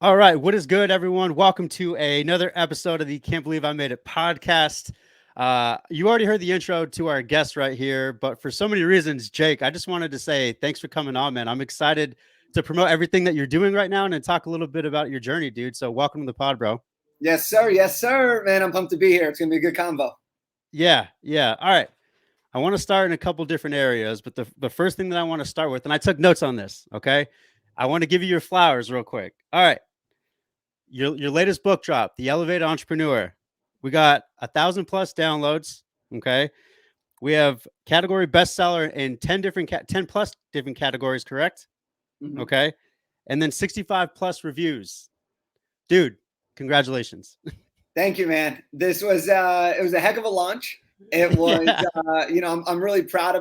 All right, what is good, everyone? Welcome to another episode of the Can't Believe I Made It podcast. You already heard the intro to our guest right here, but for so many reasons, Jake, I just wanted to say thanks for coming on, man. I'm excited to promote everything that you're doing right now and then talk a little bit about your journey, dude. So welcome to the pod, bro. Yes, sir. Yes, sir. Man, I'm pumped to be here. It's gonna be a good combo. Yeah. All right. I want to start in a couple different areas, but the first thing that I want to start with, and I took notes on this, okay? I want to give you your flowers real quick. All right. Your latest book drop, The Elevated Entrepreneur. We got 1,000 plus downloads. Okay. We have category bestseller in 10 plus different categories, correct? Mhm. Okay. And then 65 plus reviews. Dude, congratulations. Thank you, man. This was it was a heck of a launch. It was Yeah. I'm really proud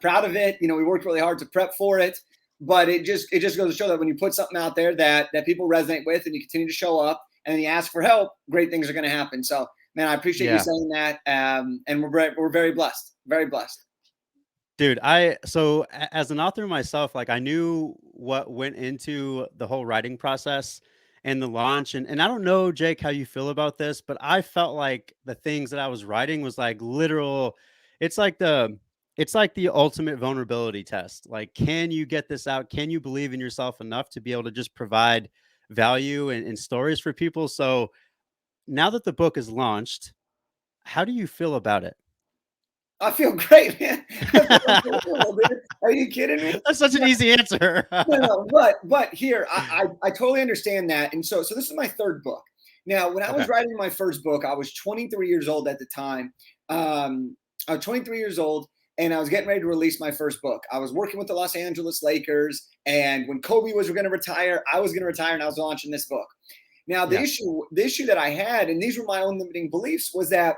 proud of it. We worked really hard to prep for it, but it just goes to show that when you put something out there that people resonate with and you continue to show up and you ask for help, great things are going to happen. So, man, I appreciate you Yeah. saying that. And we're very blessed, very blessed. Dude, as an author myself, like I knew what went into the whole writing process and the launch. And I don't know, Jake, how you feel about this, but I felt like the things that I was writing was like literal, it's like the it's like the ultimate vulnerability test. Like, can you get this out? Can you believe in yourself enough to be able to just provide value and stories for people? So now that the book is launched, how do you feel about it? I feel great, man. I feel unbelievable, dude. Are you kidding me? That's such an easy answer. No, but here I totally understand that, and so this is my third book. Now, when I was Okay. writing my first book, I was 23 years old at the time. I was 23 years old, and I was getting ready to release my first book. I was working with the Los Angeles Lakers, and when Kobe was going to retire, I was going to retire, and I was launching this book. Now, Yeah. the issue that I had, and these were my own limiting beliefs, was that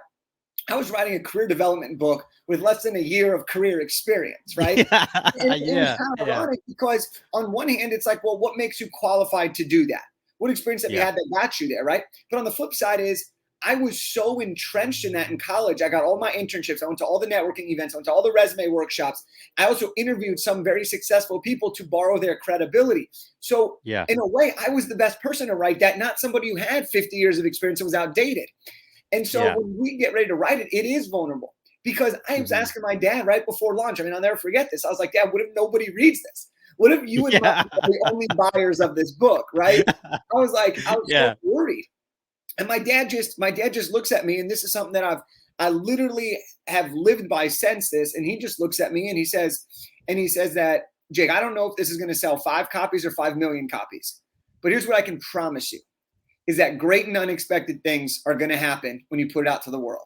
I was writing a career development book with less than a year of career experience, right? Yeah. And it's Yeah. kind of Yeah. ironic because on one hand, it's like, well, what makes you qualified to do that? What experience have you Yeah. had that got you there, right? But on the flip side is I was so entrenched in that in college. I got all my internships. I went to all the networking events. I went to all the resume workshops. I also interviewed some very successful people to borrow their credibility. So Yeah. in a way, I was the best person to write that, not somebody who had 50 years of experience and was outdated. And so Yeah. when we get ready to write it, it is vulnerable because I was Mhm. asking my dad right before launch. I mean, I'll never forget this. I was like, Dad, what if nobody reads this? What if you and Mom Yeah. are the only buyers of this book, right? I was so Yeah. worried. And my dad just looks at me, and this is something that I literally have lived by since this. And he just looks at me and he says that, Jake, I don't know if this is going to sell 5 copies or 5 million copies, but here's what I can promise you is that great and unexpected things are going to happen when you put it out to the world.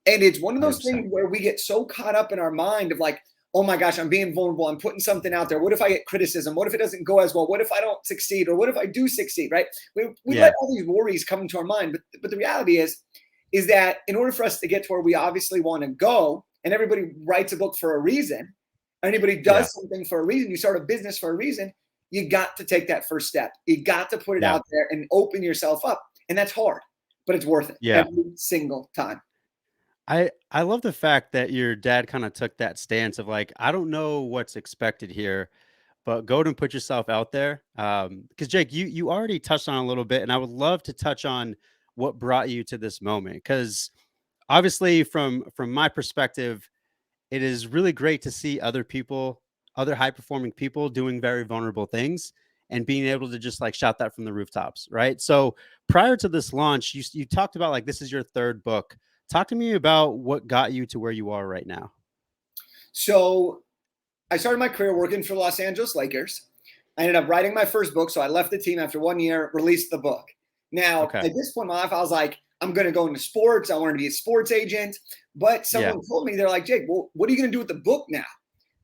And it's one of those 100%. things where we get so caught up in our mind of like, oh my gosh, I'm being vulnerable. I'm putting something out there. What if I get criticism? What if it doesn't go as well? What if I don't succeed? Or what if I do succeed? Right? We let Yeah. all these worries come into our mind. But the reality is that in order for us to get to where we obviously want to go, and everybody writes a book for a reason, anybody Yeah. does something for a reason, you start a business for a reason, you got to take that first step. You got to put it Yeah. out there and open yourself up. And that's hard, but it's worth it Yeah. every single time. I love the fact that your dad kind of took that stance of like, I don't know what's expected here, but go and put yourself out there. Because Jake, you already touched on a little bit, and I would love to touch on what brought you to this moment. Because obviously, from my perspective, it is really great to see other high performing people doing very vulnerable things and being able to just like shout that from the rooftops, right? So prior to this launch, you talked about like this is your third book. Talk to me about what got you to where you are right now. So I started my career working for Los Angeles Lakers. I ended up writing my first book. So I left the team after 1 year, released the book. Now, Okay. at this point in my life, I was like, I'm going to go into sports. I wanted to be a sports agent. But Yeah. someone told me, they're like, Jake, well, what are you going to do with the book now?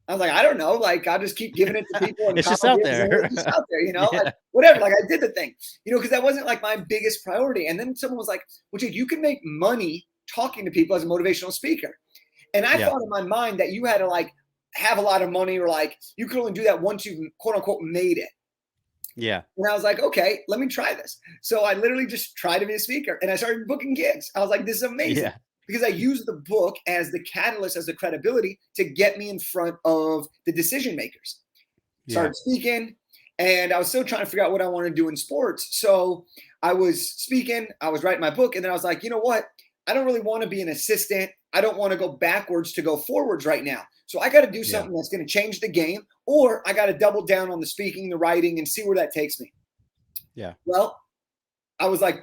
I was like, I don't know. Like, I'll just keep giving it to people in It's just out colleges and there. it's just out there, like Yeah. whatever. Like, I did the thing, because that wasn't like my biggest priority. And then someone was like, well, Jake, you can make money talking to people as a motivational speaker. And I Yeah. thought in my mind that you had to like have a lot of money or like you could only do that once you've quote unquote made it. Yeah. And I was like, okay, let me try this. So I literally just tried to be a speaker and I started booking gigs. I was like, this is amazing Yeah. because I used the book as the catalyst, as the credibility to get me in front of the decision makers. Yeah. Started speaking. And I was still trying to figure out what I wanted to do in sports. So I was speaking, I was writing my book, and then I was like, you know what? I don't really want to be an assistant. I don't want to go backwards to go forwards right now. So I got to do Yeah. something that's going to change the game, or I got to double down on the speaking, the writing, and see where that takes me. Yeah. Well, I was like,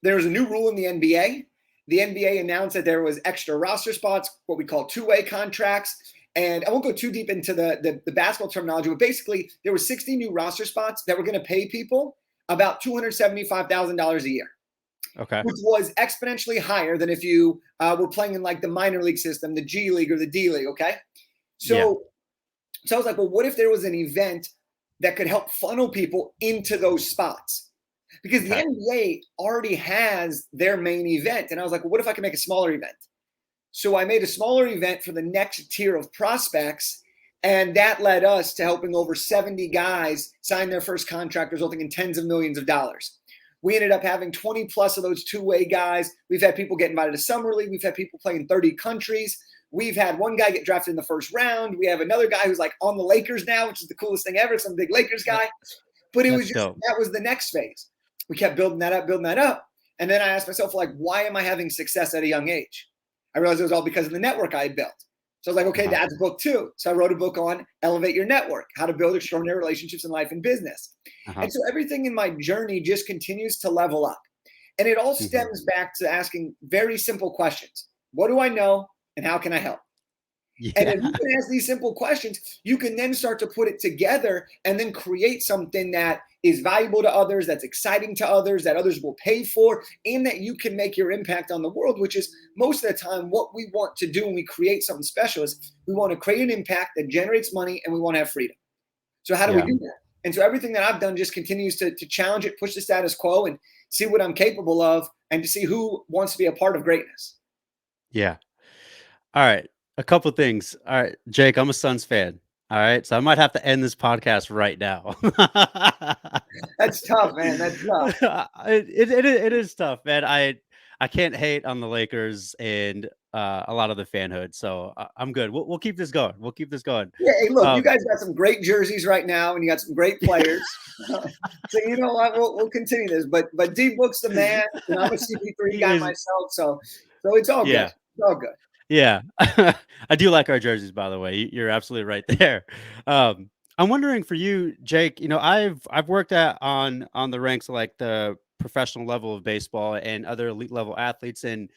there was a new rule in the NBA. The NBA announced that there was extra roster spots, what we call two-way contracts. And I won't go too deep into the basketball terminology, but basically there were 60 new roster spots that were going to pay people about $275,000 a year, Okay. which was exponentially higher than if you were playing in like the minor league system, the G League or the D League. Okay. Yeah. So I was like, well, what if there was an event that could help funnel people into those spots? Because the Okay. NBA already has their main event. And I was like, well, what if I can make a smaller event? So I made a smaller event for the next tier of prospects. And that led us to helping over 70 guys sign their first contract, resulting in tens of millions of dollars. We ended up having 20 plus of those two-way guys. We've had people get invited to Summer League. We've had people play in 30 countries. We've had one guy get drafted in the first round. We have another guy who's like on the Lakers now, which is the coolest thing ever, some big Lakers guy. But it was That's just, dope. that was the next phase. We kept building that up, building that up. And then I asked myself, like, why am I having success at a young age? I realized it was all because of the network I had built. So I was like, okay, that's book 2. So I wrote a book on Elevate Your Network, how to build extraordinary relationships in life and business. Uh-huh. And so everything in my journey just continues to level up. And it all Mhm. stems back to asking very simple questions. What do I know and how can I help? And Yeah. if you can ask these simple questions, you can then start to put it together and then create something that is valuable to others, that's exciting to others, that others will pay for, and that you can make your impact on the world, which is most of the time what we want to do when we create something special is we want to create an impact that generates money and we want to have freedom. So how do we Yeah. do that? And so everything that I've done just continues to challenge it, push the status quo, and see what I'm capable of, and to see who wants to be a part of greatness. Yeah. All right. A couple things. All right, Jake, I'm a Suns fan. All right. So I might have to end this podcast right now. That's tough, man. That's tough. It is tough, man. I can't hate on the Lakers and a lot of the fanhood. So I'm good. We'll keep this going. We'll keep this going. Yeah, hey, look, you Um, guys got some great jerseys right now, and you got some great players. So you know what? We'll continue this. But D Book's the man, and I'm a CP3 he guy is. myself, so it's all good. Yeah. It's all good. Yeah. I do like our jerseys, by the way. You're absolutely right there. Um, I'm wondering for you, Jake, I've worked at on the ranks of like the professional level of baseball and other elite level athletes and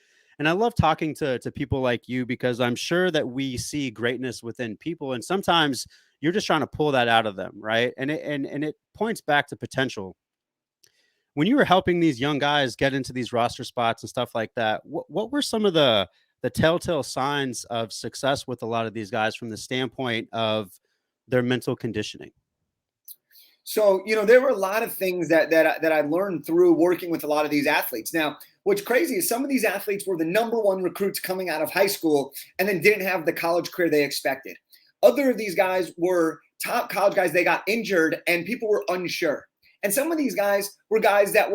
I love talking to people like you because I'm sure that we see greatness within people and sometimes you're just trying to pull that out of them, right? And it points back to potential when you were helping these young guys get into these roster spots and stuff like that, what were some of the telltale signs of success with a lot of these guys from the standpoint of their mental conditioning? So there were a lot of things that I learned through working with a lot of these athletes. Now, what's crazy is some of these athletes were the number one recruits coming out of high school and then didn't have the college career they expected. Other of these guys were top college guys. They got injured and people were unsure. And some of these guys were guys that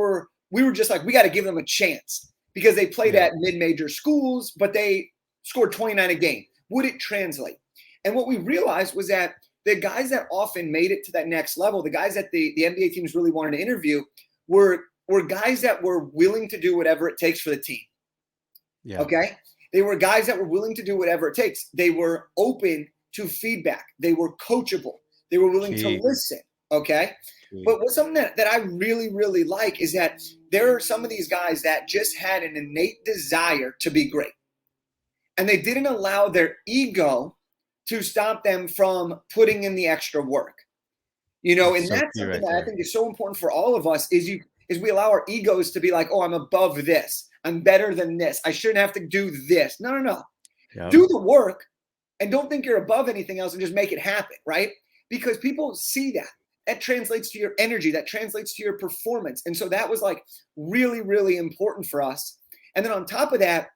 we were just like, we got to give them a chance because they played Yeah. at mid-major schools, but they scored 29 a game. Would it translate? And what we realized was that the guys that often made it to that next level, the guys that the NBA teams really wanted to interview were guys that were willing to do whatever it takes for the team. Yeah. Okay. They were guys that were willing to do whatever it takes. They were open to feedback. They were coachable. They were willing to Key. listen. Okay. Key. But what's something that I really, really like is that there are some of these guys that just had an innate desire to be great. And they didn't allow their ego to stop them from putting in the extra work. And That's so that's key something right that I there. think is so important for all of us is we allow our egos to be like, oh, I'm above this. I'm better than this. I shouldn't have to do this. No, no, no. Yeah. Do the work and don't think you're above anything else and just make it happen, right? Because people see that. That translates to your energy. That translates to your performance. And so that was like really, really important for us. And then on top of that,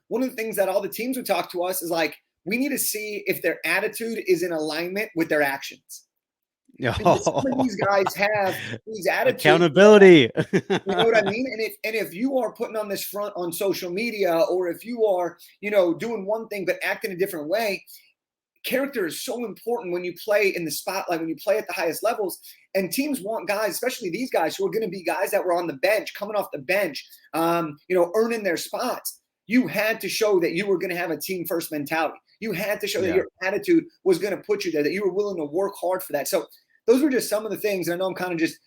one of the things that all the teams would talk to us is like, we need to see if their attitude is in alignment with their actions. Because some of these guys have these attitudes. Accountability. You know what I mean? And if you are putting on this front on social media, or if you are, doing one thing but acting a different way, character is so important when you play in the spotlight, when you play at the highest levels. And teams want guys, especially these guys who are going to be guys that were on the bench, coming off the bench, earning their spots. You had to show that you were going to have a team first mentality. You had to show that Yeah. your attitude was going to put you there, that you were willing to work hard for that. So those were just some of the things. And I know I'm kind of just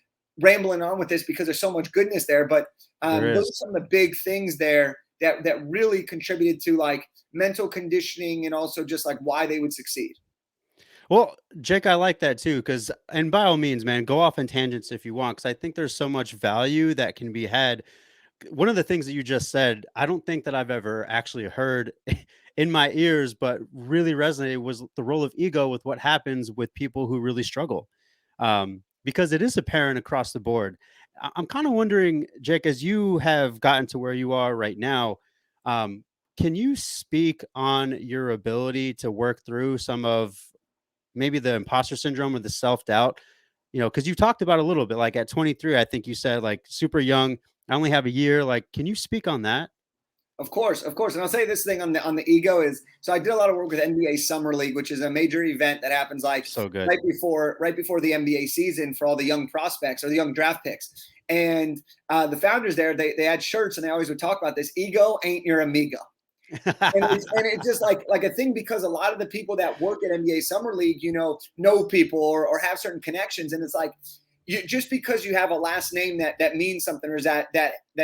rambling on with this because there's so much goodness there, but There those is. are some of the big things there that really contributed to like mental conditioning and also just like why they would succeed. Well, Jake, I like that too, because and by all means, man, go off on tangents if you want, because I think there's so much value that can be had. One of the things that you just said, I don't think that I've ever actually heard in my ears, but really resonated was the role of ego with what happens with people who really struggle. Because it is apparent across the board. I'm kind of wondering, Jake, as you have gotten to where you are right now, um, can you speak on your ability to work through some of maybe the imposter syndrome or the self doubt? Because you talked about a little bit, like at 23, I think you said like super young. I only have a year. Like, can you speak on that? Of course, of course. And I'll say this thing on the ego is so I did a lot of work with NBA Summer League, which is a major event that happens like So good. right before the NBA season for all the young prospects or the young draft picks. And the founders there, they had shirts and they always would talk about this: ego ain't your amigo. And it's just like a thing because a lot of the people that work at NBA Summer League, know people or have certain connections, and it's like just because you have a last name that means something, or is that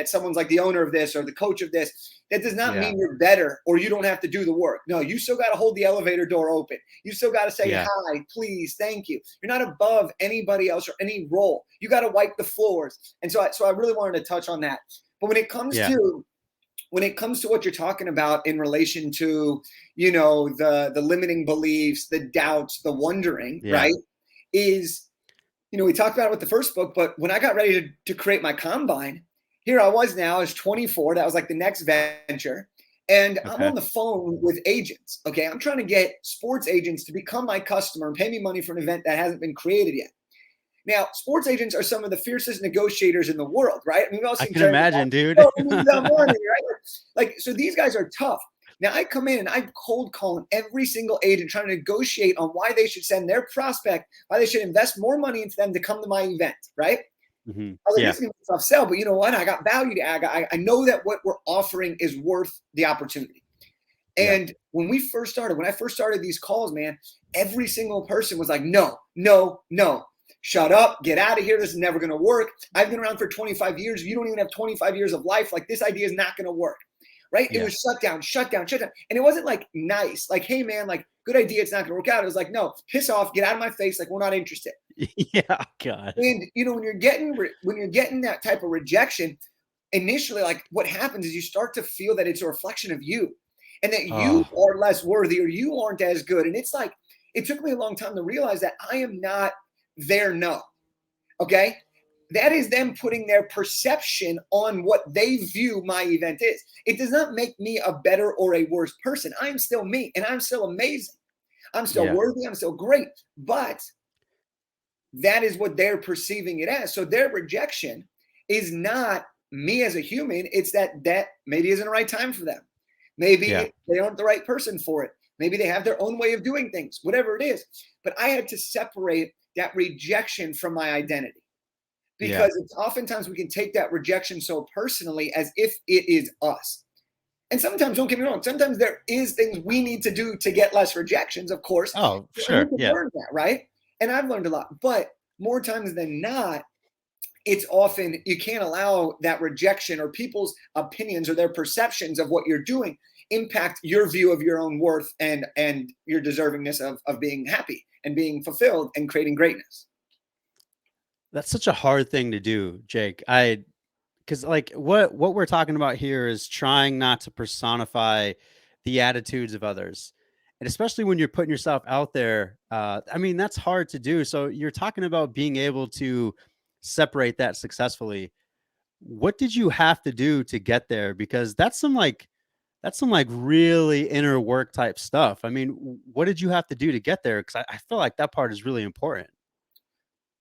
someone's like the owner of this or the coach of this, that does not Yeah. mean you're better or you don't have to do the work. No, you still got to hold the elevator door open. You still got to say Yeah. hi, please, thank you. You're not above anybody else or any role. You got to wipe the floors. And so I really wanted to touch on that. But Yeah. when it comes to what you're talking about in relation to, the limiting beliefs, the doubts, the wondering, Yeah. right, is, we talked about it with the first book, but when I got ready to create my combine, here I was now, I was 24. That was like the next venture. And I'm Okay. on the phone with agents. Okay. I'm trying to get sports agents to become my customer and pay me money for an event that hasn't been created yet. Now, sports agents are some of the fiercest negotiators in the world, right? I mean, we've all I seen can Jeremy. imagine, dude. Oh, we need that money, right? Like, so these guys are tough. Now I come in and I'm cold calling every single agent trying to negotiate on why they should send their prospect, why they should invest more money into them to come to my event, right? I was like, Yeah. this is going to be a tough sell, but you know what? I got value to add. I know that what we're offering is worth the opportunity. Yeah. And when I first started these calls, man, every single person was like, no, no, no. Shut up, get out of here. This is never going to work. I've been around for 25 years. You don't even have 25 years of life. Like, this idea is not going to work. Right? It Yeah. was shut down, shut down, shut down. And it wasn't like nice, like, hey, man, like, good idea. It's not going to work out. It was like, no, piss off, get out of my face. Like, we're not interested. Yeah. God. And, when you're getting that type of rejection, initially, like, what happens is you start to feel that it's a reflection of you and that you Oh, are less worthy or you aren't as good. And it's like, it took me a long time to realize that I am not their no. Okay. That is them putting their perception on what they view my event is. It does not make me a better or a worse person. I'm still me and I'm still amazing. I'm still yeah. worthy. I'm still great. But that is what they're perceiving it as. So their rejection is not me as a human. It's that maybe isn't the right time for them. Yeah. Maybe they aren't the right person for it. Maybe they have their own way of doing things, whatever it is. But I had to separate that rejection from my identity Yeah. because it's oftentimes we can take that rejection so personally as if it is us. And sometimes, don't get me wrong, sometimes there is things we need to do to get less rejections, of course. Oh, And we sure. can Yeah. learn that, right? And I've learned a lot. But more times than not, it's often you can't allow that rejection or people's opinions or their perceptions of what you're doing impact your view of your own worth and your deservingness of being happy and being fulfilled and creating greatness. That's such a hard thing to do, Jake. Because like what we're talking about here is trying not to personify the attitudes of others, and especially when you're putting yourself out there. I mean, that's hard to do. So you're talking about being able to separate that successfully. What did you have to do to get there? Because that's some like really inner work type stuff. I mean, what did you have to do to get there? Because I feel like that part is really important.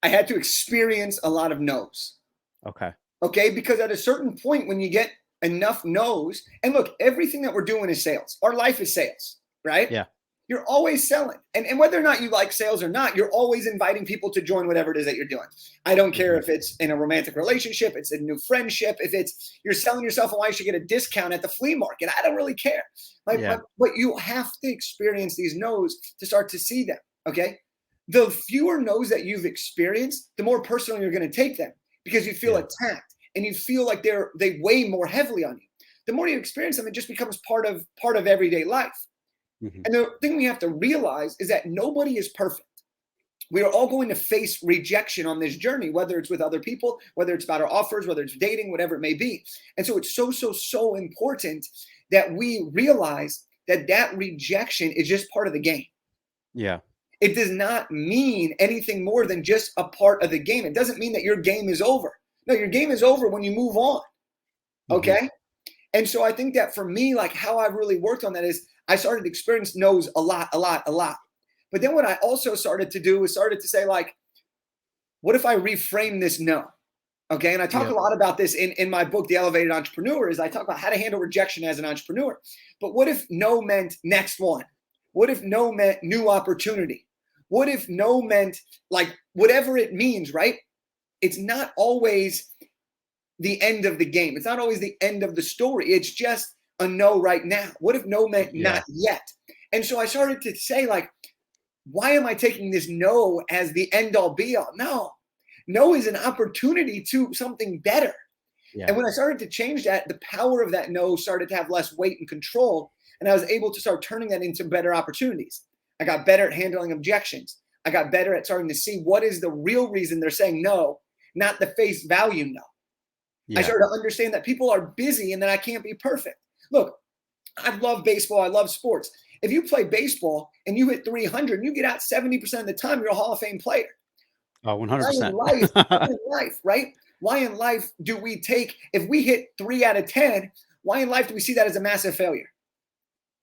I had to experience a lot of no's. Okay. Okay. Because at a certain point, when you get enough no's, and look, everything that we're doing is sales, our life is sales, right? Yeah. You're always selling. And whether or not you like sales or not, you're always inviting people to join whatever it is that you're doing. I don't care Mhm. if it's in a romantic relationship, it's a new friendship, if it's you're selling yourself and why you should get a discount at the flea market. I don't really care. Yeah. But you have to experience these no's to start to see them. Okay. The fewer no's that you've experienced, the more personal you're going to take them because you feel Yeah. attacked and you feel like they weigh more heavily on you. The more you experience them, it just becomes part of everyday life. Mhm. And the thing we have to realize is that nobody is perfect. We are all going to face rejection on this journey, whether it's with other people, whether it's about our offers, whether it's dating, whatever it may be. And so it's so important that we realize that that rejection is just part of the game. Yeah. It does not mean anything more than just a part of the game. It doesn't mean that your game is over. No, your game is over when you move on. Mhm. Okay. And so I think that for me, like how I've really worked on that is I started to experience no's a lot, a lot, a lot. But then what I also started to do is started to say, like, what if I reframe this no? Okay. And I talk a Yep. lot about this in my book, The Elevated Entrepreneur, is I talk about how to handle rejection as an entrepreneur. But what if no meant next one? What if no meant new opportunity? What if no meant like whatever it means, right? It's not always the end of the game. It's not always the end of the story. It's just a no right now. What if no meant Yeah. not yet? And so I started to say, like, why am I taking this no as the end all be all? No, no is an opportunity to something better. And Yeah. when I started to change that, the power of that no started to have less weight and control. And I was able to start turning that into better opportunities. I got better at handling objections. I got better at starting to see what is the real reason they're saying no, not the face value no. I Yeah. started to understand that people are busy and that I can't be perfect. Look, I love baseball. I love sports. If you play baseball and you hit 300 and you get out 70% of the time, you're a Hall of Fame player. Oh, Why in 100%. life, why in life, right? Why in life do we take, if we hit 3 out of 10, why in life do we see that as a massive failure?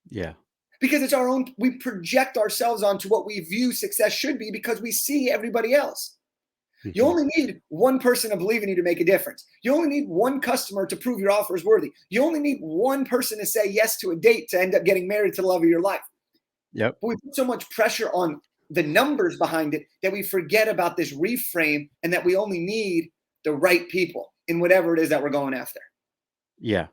Yeah. Because it's our own, we project ourselves onto what we view success should be because we see everybody else. You Mhm. only need one person to believe in you to make a difference. You only need one customer to prove your offer is worthy. You only need one person to say yes to a date to end up getting married to the love of your life. Yep. But we put so much pressure on the numbers behind it that we forget about this reframe and that we only need the right people in whatever it is that we're going after. Yeah.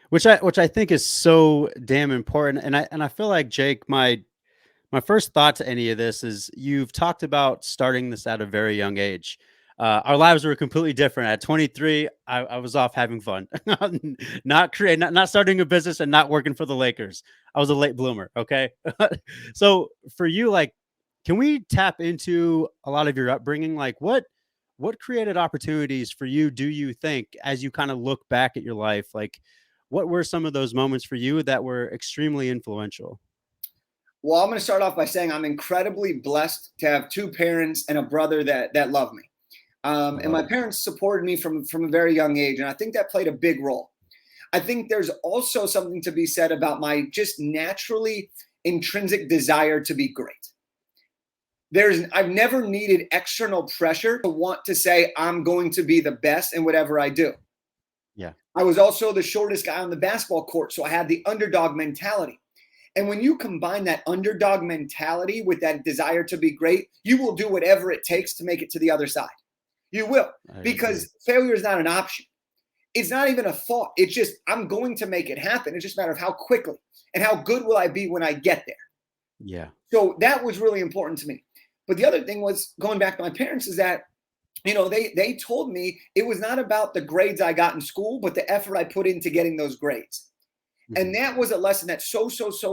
Which I think is so damn important. And I feel like, Jake, my first thought to any of this is you've talked about starting this at a very young age. Our lives were completely different. At 23, I was off having fun, not starting a business and not working for the Lakers. I was a late bloomer. Okay, so for you, like, can we tap into a lot of your upbringing? Like, what created opportunities for you? Do you think, as you kind of look back at your life, like, what were some of those moments for you that were extremely influential? Well, I'm going to start off by saying I'm incredibly blessed to have two parents and a brother that love me. I And love my it. parents supported me from a very young age, and I think that played a big role. I think there's also something to be said about my just naturally intrinsic desire to be great. I've never needed external pressure to want to say I'm going to be the best in whatever I do. Yeah. I was also the shortest guy on the basketball court, so I had the underdog mentality. And when you combine that underdog mentality with that desire to be great, you will do whatever it takes to make it to the other side. You will, I agree. because failure is not an option. It's not even a thought. It's just, I'm going to make it happen. It's just a matter of how quickly and how good will I be when I get there. Yeah. So that was really important to me. But the other thing was going back to my parents is that, they told me it was not about the grades I got in school, but the effort I put into getting those grades. And Mhm. that was a lesson that's so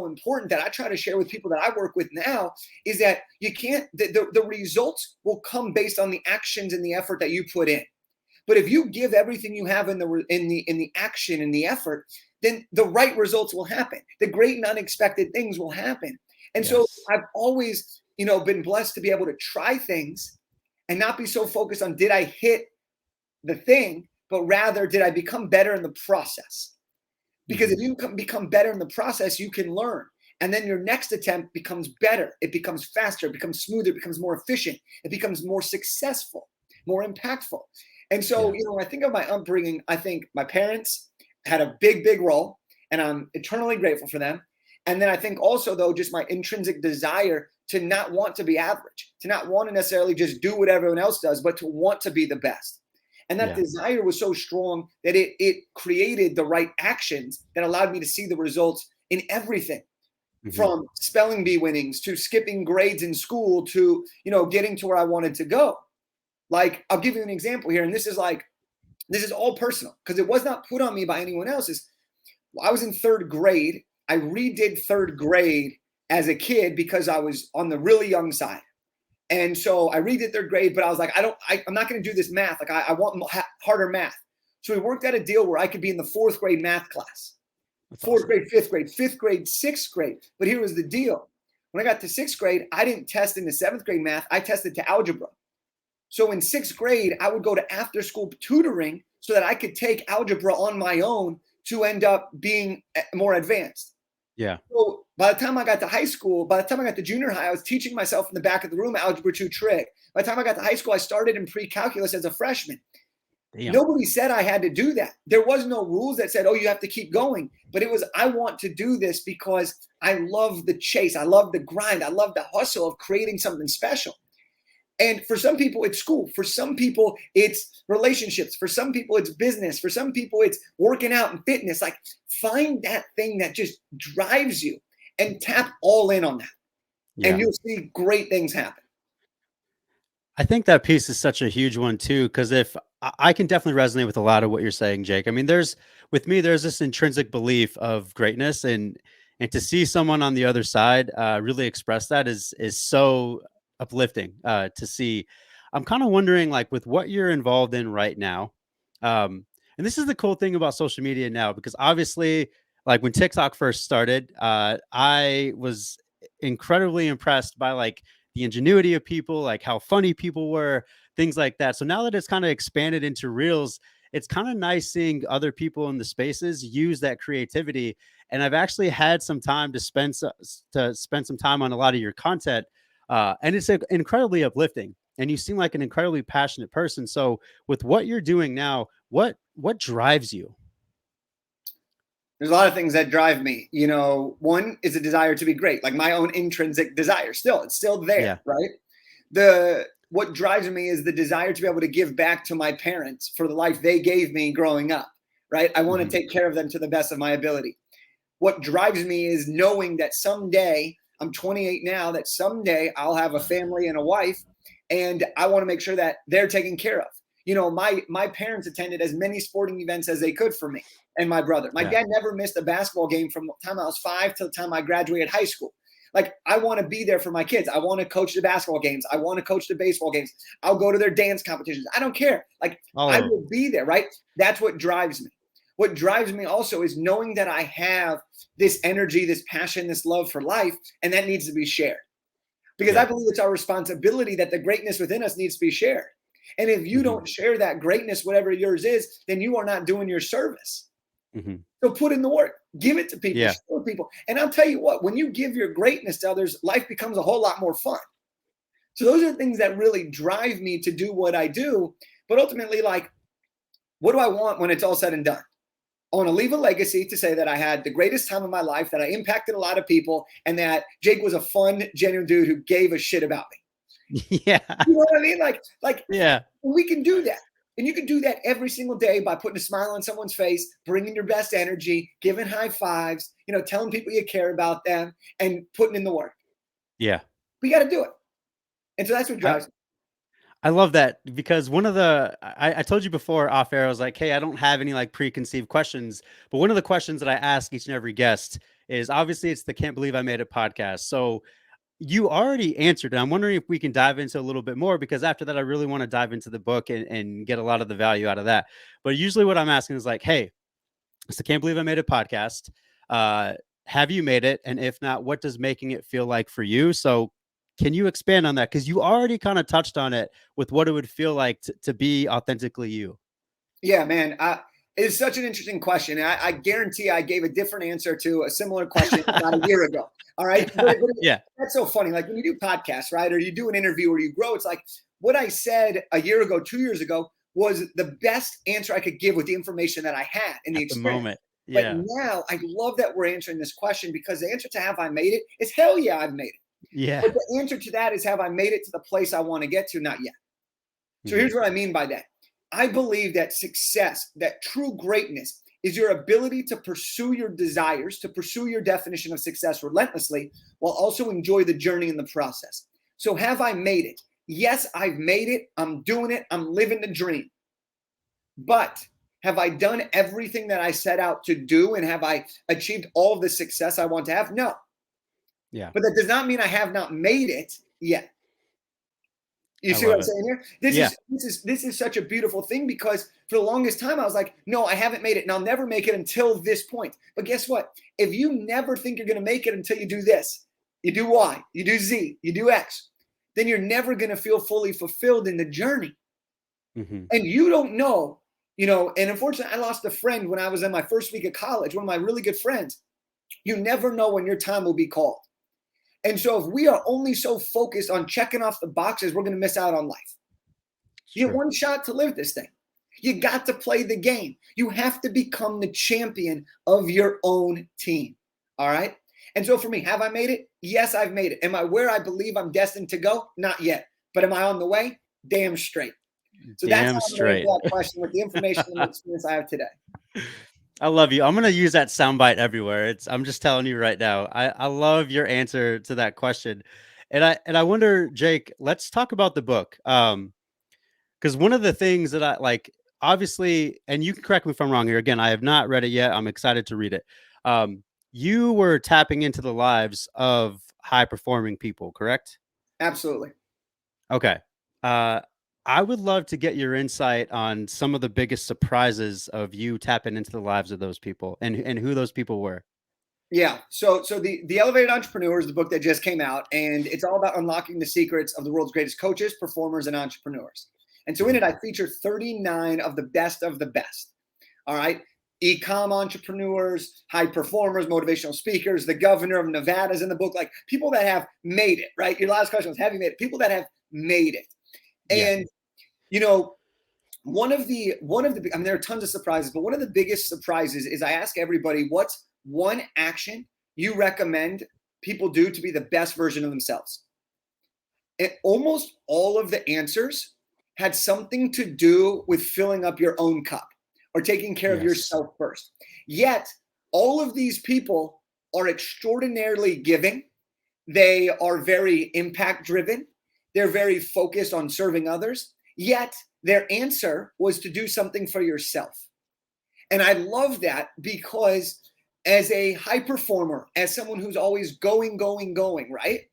important that I try to share with people that I work with now is that you can't, the results will come based on the actions and the effort that you put in. But if you give everything you have in the action and the effort, then the right results will happen. The great and unexpected things will happen. And so Yes. I've always, been blessed to be able to try things and not be so focused on did I hit the thing, but rather did I become better in the process? Because if Mhm. you become better in the process, you can learn. And then your next attempt becomes better. It becomes faster, it becomes smoother, it becomes more efficient, it becomes more successful, more impactful. And so, Yeah. when I think of my upbringing, I think my parents had a big role, and I'm eternally grateful for them. And then I think also, though, just my intrinsic desire to not want to be average, to not want to necessarily just do what everyone else does, but to want to be the best. And that Yeah. desire was so strong that it created the right actions that allowed me to see the results in everything, Mhm. from spelling bee winnings to skipping grades in school to, getting to where I wanted to go. Like, I'll give you an example here. And this is all personal because it was not put on me by anyone else. I was in third grade. I redid third grade as a kid because I was on the really young side. And so I redid third grade, but I was like, I'm not going to do this math. Like, I want harder math. So we worked out a deal where I could be in the fourth grade math class, That's fourth awesome. grade, fifth grade, sixth grade. But here was the deal. When I got to sixth grade, I didn't test into seventh grade math. I tested to algebra. So in sixth grade, I would go to after school tutoring so that I could take algebra on my own to end up being more advanced. Yeah. So by the time I got to high school, by the time I got to junior high, I was teaching myself in the back of the room algebra 2 trig. By the time I got to high school, I started in pre-calculus as a freshman. Damn. Nobody said I had to do that. There was no rules that said, oh, you have to keep going. But it was, I want to do this because I love the chase. I love the grind. I love the hustle of creating something special. And for some people, it's school. For some people, it's relationships. For some people, it's business. For some people, it's working out and fitness. Like, find that thing that just drives you and tap all in on that. And Yeah. you'll see great things happen. I think that piece is such a huge one too, because if I can definitely resonate with a lot of what you're saying, Jake. I mean, there's this intrinsic belief of greatness, and to see someone on the other side really express that is so uplifting to see. I'm kind of wondering, like, with what you're involved in right now, and this is the cool thing about social media now, because obviously, like when TikTok first started, I was incredibly impressed by like the ingenuity of people, like how funny people were, things like that. So now that it's kind of expanded into reels, it's kind of nice seeing other people in the spaces use that creativity. And I've actually had some time to spend some time on a lot of your content, and it's incredibly uplifting. And you seem like an incredibly passionate person. So with what you're doing now, what drives you? There's a lot of things that drive me. One is a desire to be great, like my own intrinsic desire. Still, it's still there, Yeah. right? What drives me is the desire to be able to give back to my parents for the life they gave me growing up, right? I want to Hmm. take care of them to the best of my ability. What drives me is knowing that someday, I'm 28 now, that someday I'll have a family and a wife, and I want to make sure that they're taken care of. My parents attended as many sporting events as they could for me and my brother. My Yeah. dad never missed a basketball game from the time I was 5 till the time I graduated high school. Like, I want to be there for my kids. I want to coach the basketball games. I want to coach the baseball games. I'll go to their dance competitions. I don't care. Like, All I of them. will be there, right? That's what drives me. What drives me also is knowing that I have this energy, this passion, this love for life, and that needs to be shared. Because I Yeah. believe it's our responsibility that the greatness within us needs to be shared. And if you Hmm. don't share that greatness, whatever yours is, then you are not doing your service. Hmm. So put in the work, give it to people, Yeah. show people. And I'll tell you what, when you give your greatness to others, life becomes a whole lot more fun. So those are the things that really drive me to do what I do. But ultimately, like, what do I want when it's all said and done? I want to leave a legacy to say that I had the greatest time of my life, that I impacted a lot of people, and that Jake was a fun, genuine dude who gave a shit about me. Yeah. You know what I mean? Like Yeah. we can do that. And you can do that every single day by putting a smile on someone's face, bringing your best energy, giving high fives, telling people you care about them, and putting in the work. Yeah. We got to do it. And so that's what I, drives me. I love that because I told you before off air, I was like, hey, I don't have any like preconceived questions, but one of the questions that I ask each and every guest is obviously it's the Can't Believe I Made It podcast. So you already answered, and I'm wondering if we can dive into a little bit more, because after that, I really want to dive into the book and get a lot of the value out of that. But usually what I'm asking is like, hey, it's the Can't Believe I Made It podcast. Uh, have you made it? And if not, what does making it feel like for you? So can you expand on that? Because you already kind of touched on it with what it would feel like to be authentically you. Yeah, man. It's such an interesting question. And I guarantee I gave a different answer to a similar question about a year ago. All right. But Yeah. that's so funny. Like, when you do podcasts, right? Or you do an interview or you grow, it's like what I said a year ago, 2 years ago was the best answer I could give with the information that I had and the At the experience. moment. But Yeah. now I love that we're answering this question, because the answer to have I made it is hell yeah, I've made it. Yeah. But the answer to that is, have I made it to the place I want to get to? Not yet. So Mhm. here's what I mean by that. I believe that success, that true greatness, is your ability to pursue your desires, to pursue your definition of success relentlessly, while also enjoy the journey in the process. So have I made it? Yes, I've made it. I'm doing it. I'm living the dream. But have I done everything that I set out to do? And have I achieved all of the success I want to have? No. Yeah. But that does not mean I have not made it yet. You I see what love I'm it. saying here? Yeah. This is such a beautiful thing, because for the longest time I was like, no, I haven't made it, and I'll never make it until this point. But guess what? If you never think you're going to make it until you do this, you do Y, you do Z, you do X, then you're never going to feel fully fulfilled in the journey. Mhm. And you don't know, you know. And unfortunately, I lost a friend when I was in my first week of college, one of my really good friends. You never know when your time will be called. And so if we are only so focused on checking off the boxes, we're going to miss out on life. It's You get true. one shot to live this thing. You got to play the game. You have to become the champion of your own team. All right. And so for me, have I made it? Yes, I've made it. Am I where I believe I'm destined to go? Not yet. But am I on the way? Damn straight. So that's Damn how I'm going to answer straight. that question with the information and the experience I have today. I love you. I'm gonna use that soundbite everywhere. I'm just telling you right now. I love your answer to that question. And I wonder, Jake, let's talk about the book. Because one of the things that I like, obviously, and you can correct me if I'm wrong here. Again, I have not read it yet. I'm excited to read it. You were tapping into the lives of high performing people, correct? Absolutely. Okay. Uh, I would love to get your insight on some of the biggest surprises of you tapping into the lives of those people and who those people were. Yeah. So the Elevated Entrepreneur is the book that just came out, and it's all about unlocking the secrets of the world's greatest coaches, performers, and entrepreneurs. And so in Mhm. it, I feature 39 of the best of the best. All right. E-com entrepreneurs, high performers, motivational speakers, the governor of Nevada is in the book, like people that have made it, right? Your last question was, have you made it? People that have made it. Yeah. And, you know, I mean, there are tons of surprises, but one of the biggest surprises is I ask everybody, what's one action you recommend people do to be the best version of themselves? And almost all of the answers had something to do with filling up your own cup or taking care of Yes. yourself first. Yet, all of these people are extraordinarily giving. They are very impact driven. They're very focused on serving others. Yet, their answer was to do something for yourself. And I love that, because as a high performer, as someone who's always going, going, going, right?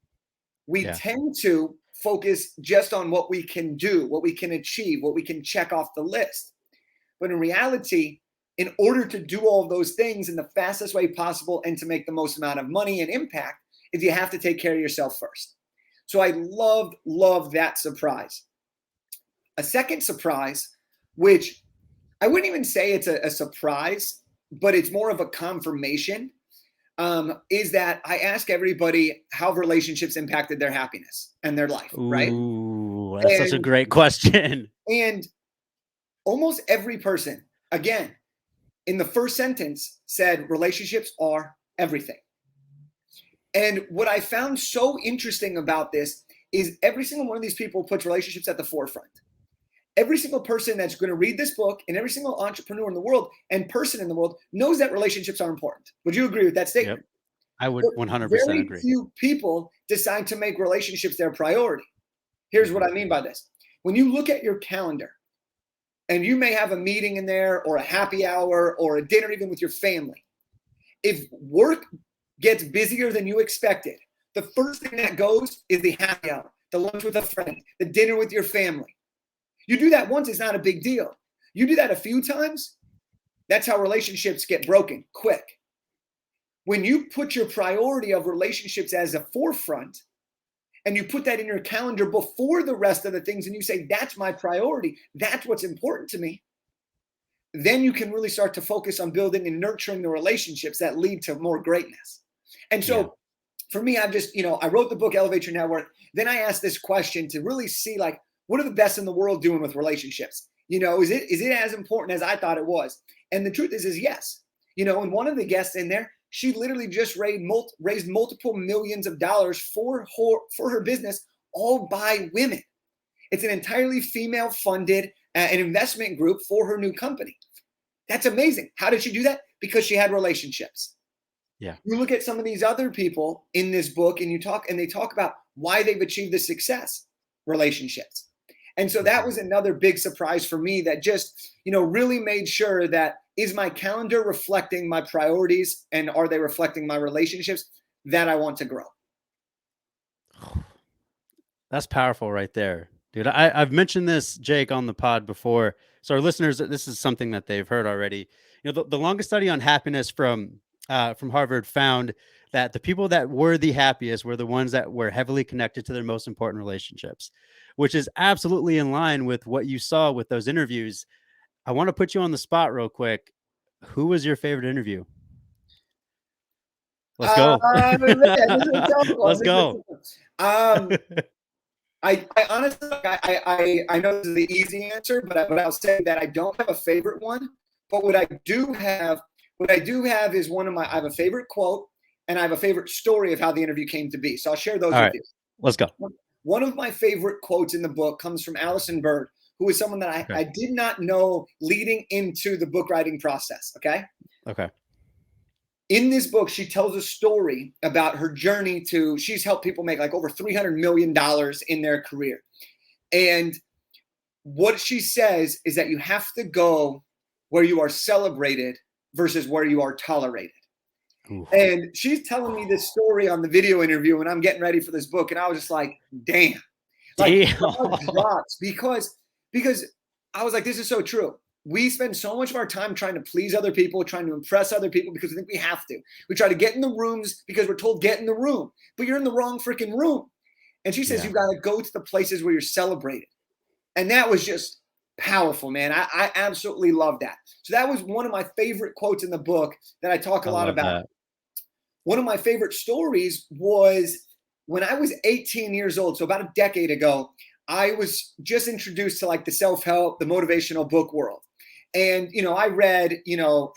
We Yeah. tend to focus just on what we can do, what we can achieve, what we can check off the list. But in reality, in order to do all of those things in the fastest way possible and to make the most amount of money and impact, is you have to take care of yourself first. So I loved that surprise. A second surprise, which I wouldn't even say it's a surprise, but it's more of a confirmation, is that I ask everybody how relationships impacted their happiness and their life, right? Ooh, that's such a And great question. and almost every person, again, in the first sentence said relationships are everything. And what I found so interesting about this is every single one of these people puts relationships at the forefront. Every single person that's going to read this book, and every single entrepreneur in the world and person in the world, knows that relationships are important. Would you agree with that Yep. statement? I would But 100% very agree. few people decide to make relationships their priority. Here's what Mhm. I mean by this. When you look at your calendar, and you may have a meeting in there, or a happy hour, or a dinner even with your family, if work gets busier than you expected, the first thing that goes is the happy hour, the lunch with a friend, the dinner with your family. You do that once, it's not a big deal. You do that a few times, that's how relationships get broken quick. When you put your priority of relationships as a forefront, and you put that in your calendar before the rest of the things, and you say, that's my priority, that's what's important to me, then you can really start to focus on building and nurturing the relationships that lead to more greatness. And Yeah. so for me, I've just, I wrote the book Elevate Your Network. Then I asked this question to really see, like, what are the best in the world doing with relationships? Is it as important as I thought it was? And the truth is yes. And one of the guests in there, she literally just raised multiple millions of dollars for her business, all by women. It's an entirely female funded an investment group for her new company. That's amazing. How did she do that? Because she had relationships. Yeah. You look at some of these other people in this book and they talk about why they've achieved the success, relationships. And so that was another big surprise for me that just, really made sure that, is my calendar reflecting my priorities and are they reflecting my relationships that I want to grow? That's powerful right there, dude. I've mentioned this, Jake, on the pod before. So our listeners, this is something that they've heard already. The longest study on happiness from Harvard found that the people that were the happiest were the ones that were heavily connected to their most important relationships, which is absolutely in line with what you saw with those interviews. I want to put you on the spot real quick. Who was your favorite interview? Let's go. Man, this is a tough one. Let's go. I honestly, I know this is the easy answer, but I'll say that I don't have a favorite one. But what I do have is I have a favorite quote and I have a favorite story of how the interview came to be. So I'll share those All with right, you. let's go. One of my favorite quotes in the book comes from Allison Bird, who is someone that I did not know leading into the book writing process. Okay. In this book, she tells a story about her journey she's helped people make like over $300 million in their career. And what she says is that you have to go where you are celebrated versus where you are tolerated. Ooh. And she's telling me this story on the video interview when I'm getting ready for this book. And I was just like, damn. Like, drops because I was like, this is so true. We spend so much of our time trying to please other people, trying to impress other people because we think we have to. We try to get in the rooms because we're told get in the room, but you're in the wrong freaking room. And she says, you got to go to the places where you're celebrated. And that was just powerful, man. I absolutely love that. So that was one of my favorite quotes in the book that I talk a lot about. That. One of my favorite stories was when I was 18 years old. So about a decade ago, I was just introduced to like the self-help, the motivational book world. And, I read,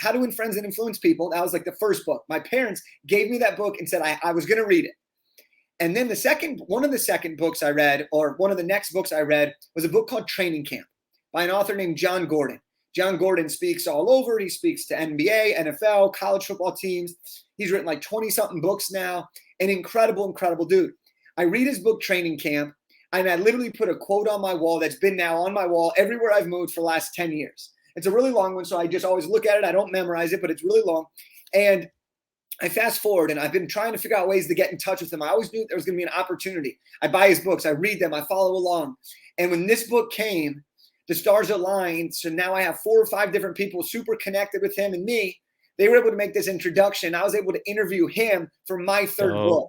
How to Win Friends and Influence People. That was like the first book. My parents gave me that book and said I was going to read it. And then one of the second books I read, or one of the next books I read, was a book called Training Camp by an author named John Gordon. John Gordon speaks all over. He speaks to NBA, NFL, college football teams. He's written like 20-something books now. An incredible, incredible dude. I read his book, Training Camp, and I literally put a quote on my wall that's been now on my wall everywhere I've moved for the last 10 years. It's a really long one, so I just always look at it. I don't memorize it, but it's really long. And I fast forward, and I've been trying to figure out ways to get in touch with him. I always knew there was going to be an opportunity. I buy his books. I read them. I follow along. And when this book came, the stars aligned. So now I have 4 or 5 different people super connected with him and me. They were able to make this introduction. I was able to interview him for my third book.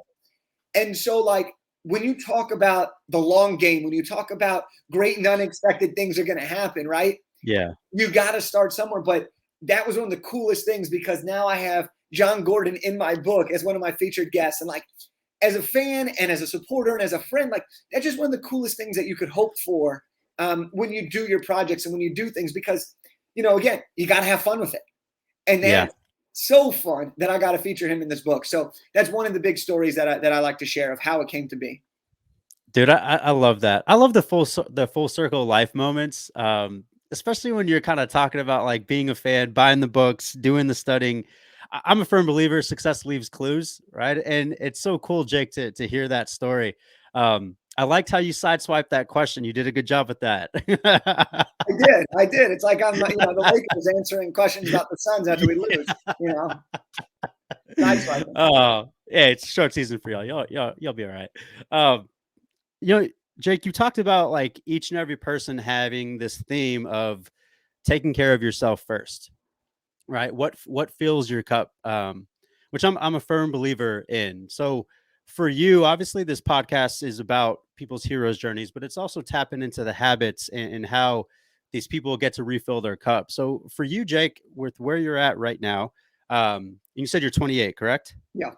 And so, like, when you talk about the long game, when you talk about great and unexpected things are going to happen, right? Yeah. You got to start somewhere. But that was one of the coolest things because now I have John Gordon in my book as one of my featured guests. And like, as a fan and as a supporter and as a friend, like, that's just one of the coolest things that you could hope for when you do your projects and when you do things, because, again, you got to have fun with it. And that's so fun that I got to feature him in this book. So that's one of the big stories that I like to share of how it came to be. Dude, I love that. I love the full circle life moments. Especially when you're kind of talking about like being a fan, buying the books, doing the studying. I'm a firm believer success leaves clues, right? And it's so cool, Jake, to hear that story. I liked how you sideswiped that question. You did a good job with that. I did. It's like I'm, the Lakers answering questions about the Suns after we lose. Sideswiping. Oh, yeah, it's short season for y'all. You'll be all right. Jake, you talked about like each and every person having this theme of taking care of yourself first, right? What fills your cup? Which I'm a firm believer in. So for you, obviously this podcast is about people's heroes' journeys, but it's also tapping into the habits and how these people get to refill their cup. So for you, Jake, with where you're at right now, you said you're 28, correct? Yeah.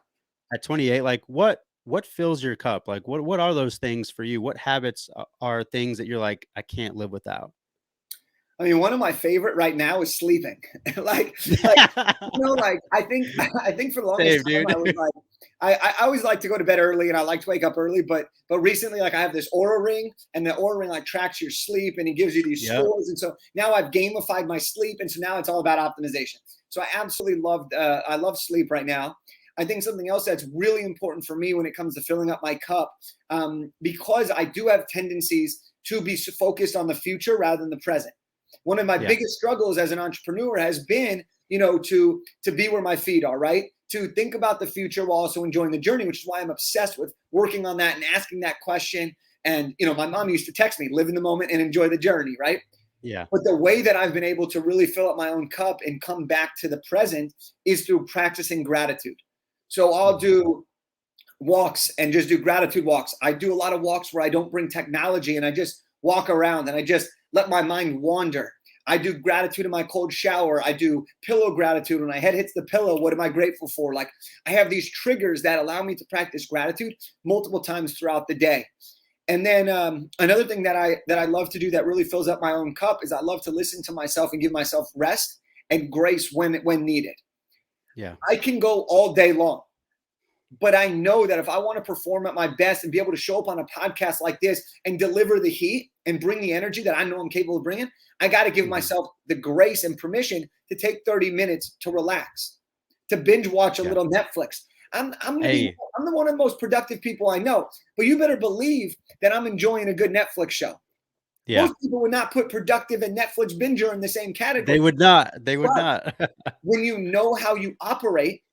At 28, like what fills your cup? Like what are those things for you? What habits are things that you're like, I can't live without? I mean, one of my favorite right now is sleeping. like, like I think for the longest Same, time I dude. was like, I always like to go to bed early and I like to wake up early, but recently like I have this aura ring and the aura ring like tracks your sleep and it gives you these Yep. scores. And so now I've gamified my sleep. And so now it's all about optimization. So I absolutely I love sleep right now. I think something else that's really important for me when it comes to filling up my cup, because I do have tendencies to be focused on the future rather than the present. One of my Yeah. biggest struggles as an entrepreneur has been, to be where my feet are, right? To think about the future while also enjoying the journey, which is why I'm obsessed with working on that and asking that question. And, my mom used to text me, live in the moment and enjoy the journey, right? Yeah. But the way that I've been able to really fill up my own cup and come back to the present is through practicing gratitude. So I'll Mhm. do walks and just do gratitude walks. I do a lot of walks where I don't bring technology and I just walk around and I just let my mind wander. I do gratitude in my cold shower. I do pillow gratitude. When my head hits the pillow, what am I grateful for? Like I have these triggers that allow me to practice gratitude multiple times throughout the day. And then another thing that I love to do that really fills up my own cup is I love to listen to myself and give myself rest and grace when needed. Yeah. I can go all day long, but I know that if I want to perform at my best and be able to show up on a podcast like this and deliver the heat and bring the energy that I know I'm capable of bringing, I got to give Mhm. myself the grace and permission to take 30 minutes to relax, to binge watch a Yeah. little Netflix. Hey. I'm the one of the most productive people I know, but you better believe that I'm enjoying a good Netflix show. Yeah. Most people would not put productive and Netflix binger in the same They category. would not. They would But not. when you know how you operate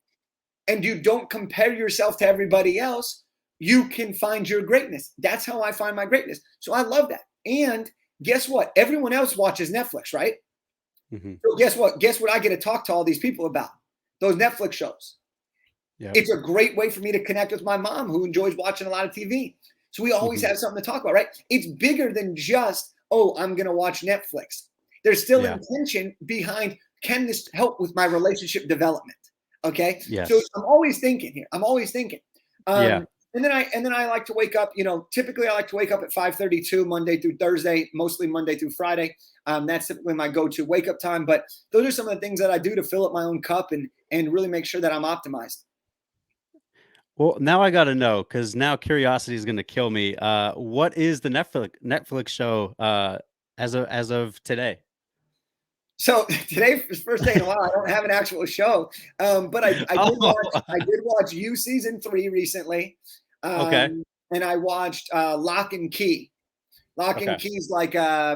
and you don't compare yourself to everybody else, you can find your greatness. That's how I find my greatness. So I love that. And guess what? Everyone else watches Netflix, right? Mhm. So guess what? Guess what I get to talk to all these people about? Those Netflix shows. Yep. It's a great way for me to connect with my mom who enjoys watching a lot of TV. So we always Mhm. have something to talk about, right? It's bigger than just, oh, I'm going to watch Netflix. There's still Yeah. intention behind, can this help with my relationship development? Okay. So Yes. I'm always thinking here. I'm always thinking. Yeah. And then I like to wake up, typically I like to wake up at 5:32 Monday through Thursday, mostly Monday through Friday. That's typically my go-to wake up time. But those are some of the things that I do to fill up my own cup and really make sure that I'm optimized. Well, now I gotta know because now curiosity is gonna kill me. What is the Netflix show as of today? So today is first day in a while. I don't have an actual show, but I did Oh, watch You season 3 recently, okay. and I watched Lock and Key. Lock and Okay. Key is like I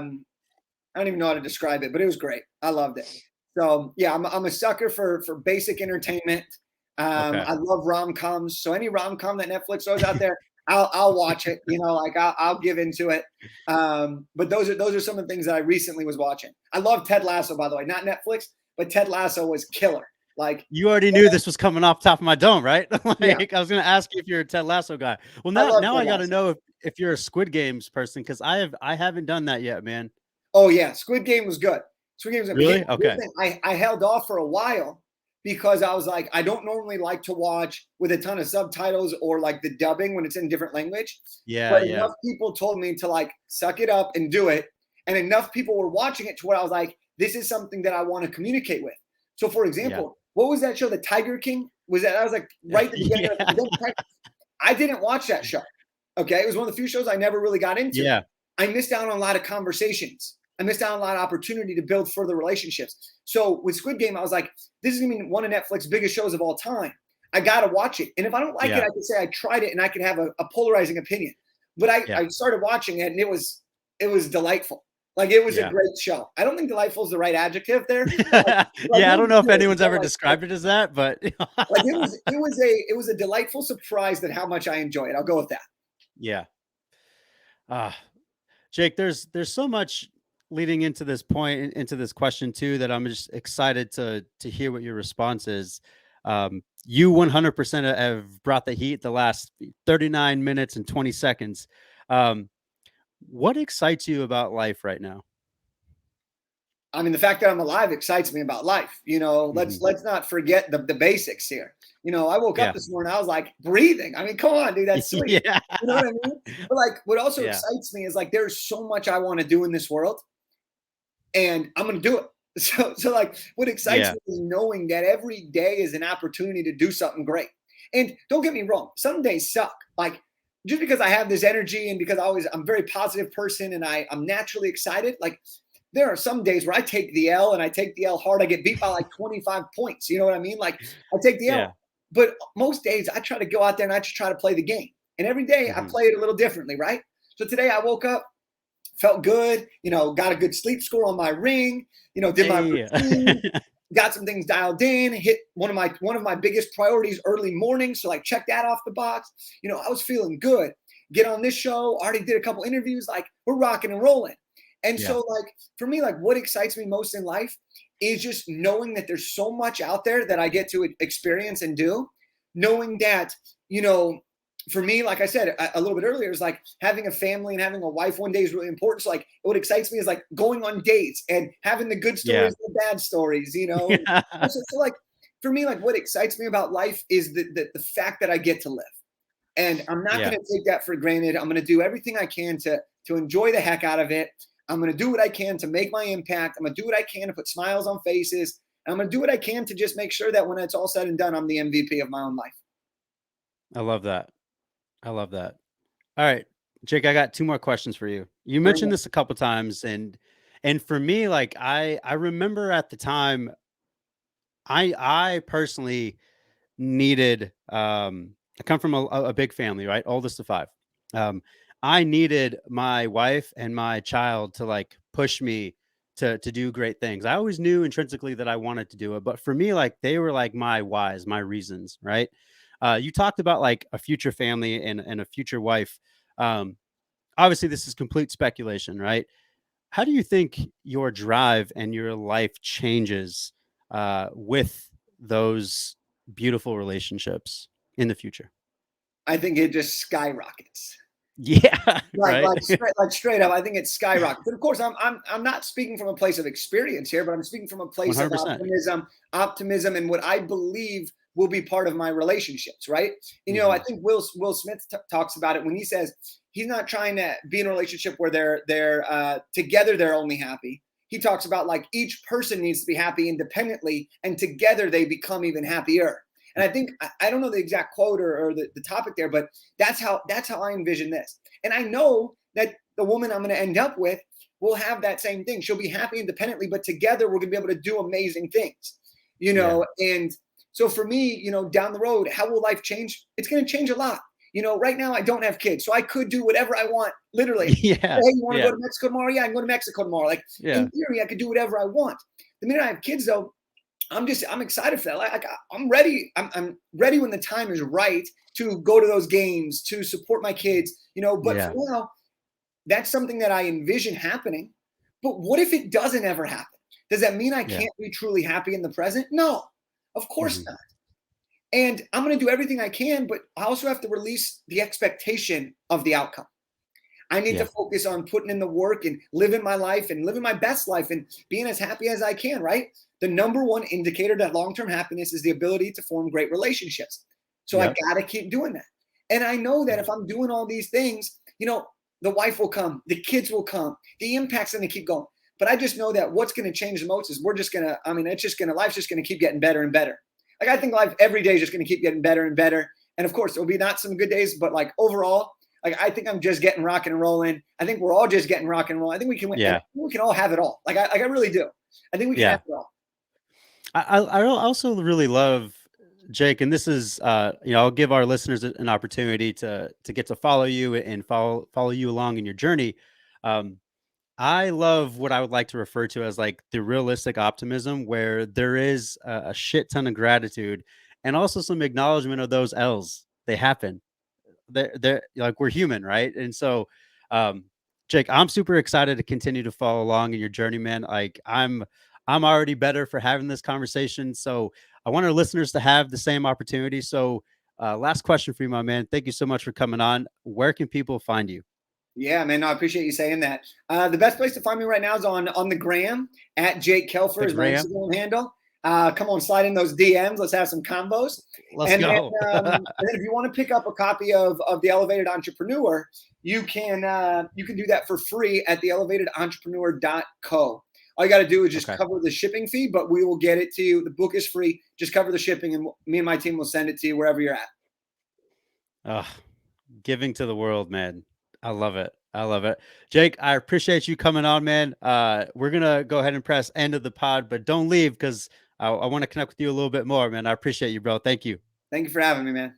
don't even know how to describe it, but it was great. I loved it. So yeah, I'm a sucker for basic entertainment. Okay. I love rom coms. So any rom com that Netflix throws out there, I'll watch it. Like I'll give into it. But those are some of the things that I recently was watching. I love Ted Lasso, by the way, not Netflix, but Ted Lasso was killer. Like You already knew this was coming off top of my dome, right? yeah, Like, I was gonna ask you if you're a Ted Lasso guy. Well, I love now Ted I gotta Lasso. know if you're a Squid Games person because I haven't done that yet, man. Oh yeah, Squid Game was good. Squid Game was good. But Really? Okay. I held off for a while because I was like, I don't normally like to watch with a ton of subtitles or like the dubbing when it's in different language. Yeah, But yeah, enough people told me to like suck it up and do it. And enough people were watching it to where I was like, this is something that I want to communicate with. So for yeah. example, what was that show? The Tiger King? Was like right at the beginning of the Yeah. beginning. I didn't watch that show. Okay. It was one of the few shows I never really got into. Yeah. I missed out on a lot of conversations. I missed out on a lot of opportunity to build further relationships. So with Squid Game, I was like, this is going to be one of Netflix's biggest shows of all time. I got to watch it. And if I don't like it, Yeah. I could say I tried it and I could have a polarizing opinion. But Yeah. I started watching it and it was delightful. Like it was a Yeah. great show. I don't think delightful is the right adjective there. Like Yeah, I it don't was know if good. anyone's ever described it as that, but Like it was a delightful surprise that how much I enjoy it. I'll go with that. yeah. Ah, Jake, there's so much leading into this point, into this question too, that I'm just excited to hear what your response is. You 100% have brought the heat the last 39 minutes and 20 seconds. Um, what excites you about life right now? I mean, the fact that I'm alive excites me about life. Mhm. Let's not forget the basics here. I woke up Yeah. this morning, I was like breathing. I mean, come on, dude, that's sweet. Yeah. You know what I mean? But like, what also Yeah. excites me is like there's so much I want to do in this world, and I'm going to do it. So like what excites Yeah. me is knowing that every day is an opportunity to do something great. And don't get me wrong, some days suck. Like just because I have this energy and because I'm a very positive person and I'm naturally excited, like there are some days where I take the L and I take the L hard. I get beat by like 25 points. You know what I mean? Like I take the Yeah. L. But most days I try to go out there and I just try to play the game. And every day I Mhm. play it a little differently, right? So today I woke up, felt good, got a good sleep score on my ring, did my Hey. routine, got some things dialed in, hit one of my biggest priorities early morning. So like check that off the box. I was feeling good. Get on this show, already did a couple interviews, like we're rocking and rolling. And Yeah. so like for me, like what excites me most in life is just knowing that there's so much out there that I get to experience and do, knowing that, for me, like I said a little bit earlier, is like having a family and having a wife one day is really important. So like what excites me is like going on dates and having the good Yeah. stories and the bad stories, Yeah. So like for me, like what excites me about life is the fact that I get to live. And I'm not Yeah. going to take that for granted. I'm going to do everything I can to enjoy the heck out of it. I'm going to do what I can to make my impact. I'm going to do what I can to put smiles on faces. And I'm going to do what I can to just make sure that when it's all said and done, I'm the MVP of my own life. I love that. I love that. All right, Jake, I got 2 more questions for you. You Bring mentioned it. this a couple times, and for me, like, I remember at the time, I personally needed, I come from a big family, right? Oldest of 5. Um, I needed my wife and my child to, like, push me to do great things. I always knew intrinsically that I wanted to do it, but for me, like, they were, like, my whys, my reasons, right? You talked about, like, a future family and a future wife. Um, Obviously, this is complete speculation, right? How do you think your drive and your life changes with those beautiful relationships in the future? I think it just skyrockets. Yeah, Like right. like straight up, I think it's skyrocketed. But of course, I'm not speaking from a place of experience here, but I'm speaking from a place of 100%. optimism, and what I believe will be part of my relationships, right? I Mhm. think Will Smith talks about it when he says he's not trying to be in a relationship where they're together, they're only happy. He talks about like each person needs to be happy independently, and together they become even happier. And I think I don't know the exact quote or the topic there, but that's how I envision this. And I know that the woman I'm going to end up with will have that same thing. She'll be happy independently, but together we're going to be able to do amazing things, Yeah. And so for me, down the road, how will life change? It's going to change a lot. Right now I don't have kids, so I could do whatever I want, literally. Yeah. Hey, you want to go Yeah. to Mexico tomorrow? Yeah, I can go to Mexico tomorrow. Like Yeah. in theory, I could do whatever I want. The minute I have kids, though, I'm excited for that. Like I'm ready. I'm ready when the time is right to go to those games, to support my kids. But for Yeah. now, that's something that I envision happening. But what if it doesn't ever happen? Does that mean I Yeah. can't be truly happy in the present? No, of course Mhm. not. And I'm going to do everything I can, but I also have to release the expectation of the outcome. I need to Yeah. focus on putting in the work and living my life and living my best life and being as happy as I can, right? The number one indicator that long term happiness is the ability to form great relationships. So I Yep. got to keep doing that. And I know that Yeah. if I'm doing all these things, the wife will come, the kids will come, the impact's going to keep going. But I just know that what's going to change the most is life's just going to keep getting better and better. Like I think life every day is just going to keep getting better and better. And of course, there'll be not some good days, but like overall, like I think I'm just getting rock and rolling. I think we're all just getting rock and roll. I think Yeah. we can all have it all. Like I really do. I think we can have Yeah. it all. I also really love Jake, and this is I'll give our listeners an opportunity to get to follow you and follow you along in your journey. Um, I love what I would like to refer to as like the realistic optimism, where there is a shit ton of gratitude and also some acknowledgement of those L's. They happen. They're like we're human, right? And so, um, Jake, I'm super excited to continue to follow along in your journey, man. Like I'm already better for having this conversation. So I want our listeners to have the same opportunity. So, last question for you, my man. Thank you so much for coming on. Where can people find you? Yeah, man. No, I appreciate you saying that. The best place to find me right now is on the gram at Jake Kelfer The is my Graham. Instagram handle. Come on, slide in those DMs. Let's have some combos. Let's And then, go. if you want to pick up a copy of the Elevated Entrepreneur, you can do that for free at theelevatedentrepreneur.co. All you got to do is just Okay. cover the shipping fee, but we will get it to you. The book is free. Just cover the shipping, and me and my team will send it to you wherever you're at. Ugh, giving to the world, man. I love it. I love it. Jake, I appreciate you coming on, man. We're gonna go ahead and press end of the pod, but don't leave because I want to connect with you a little bit more, man. I appreciate you, bro. Thank you. Thank you for having me, man.